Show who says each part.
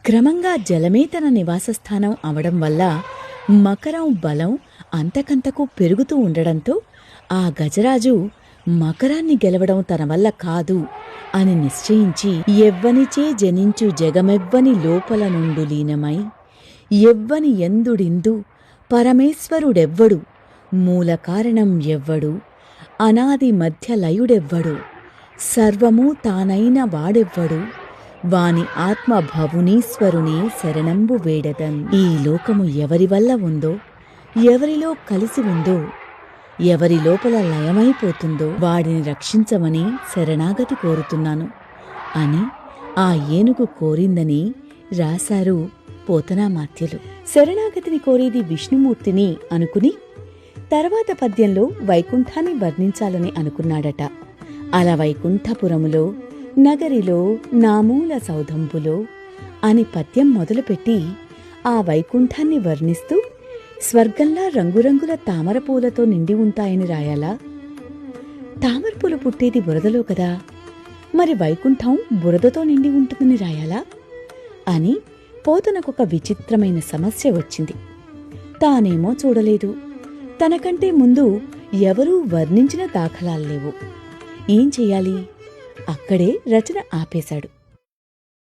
Speaker 1: క్రమంగా జలమే తన నివాసస్థానం అవడం వల్ల మకరం బలం అంతకంతకు పెరుగుతూ ఉండడంతో ఆ గజరాజు మకరాన్ని గెలవడం తన వల్ల కాదు అని నిశ్చయించి ఎవ్వనిచే జనించు జగమెవ్వని లోపల నుండు లీనమై ఎవ్వని ఎందుడిందు పరమేశ్వరుడెవ్వడు మూల కారణం ఎవ్వడు అనాది మధ్య లయుడెవ్వడు సర్వమూ తానైన వాడెవ్వడు వాని ఆత్మభవునీశ్వరుని శరణంబు వేడదన్. ఈ లోకము ఎవరి వల్ల ఉందో, ఎవరిలో కలిసి ఉందో, ఎవరి లోపల లయమైపోతుందో వాడిని రక్షించమని శరణాగతి కోరుతున్నాను అని ఆ ఏనుగు కోరిందని రాశారు పోతనామాత్యులు. శరణాగతిని కోరేది విష్ణుమూర్తిని అనుకుని తర్వాత పద్యంలో వైకుంఠాన్ని వర్ణించాలని అనుకున్నాడట. అలా వైకుంఠపురములో నగరిలో నామూల సౌధంబులో అని పద్యం మొదలుపెట్టి ఆ వైకుంఠాన్ని వర్ణిస్తూ స్వర్గంలా రంగురంగుల తామరపూలతో నిండి ఉంటాయని రాయాలా? తామరపూలు పుట్టేది బురదలో కదా, మరి వైకుంఠం బురదతో నిండి ఉంటుందని రాయాలా అని పోతనకొక విచిత్రమైన సమస్య వచ్చింది. తానేమో చూడలేదు, తనకంటే ముందు ఎవరూ వర్ణించిన దాఖలాల్లేవు. ఏం చెయ్యాలి? అక్కడే రచన ఆపేశాడు.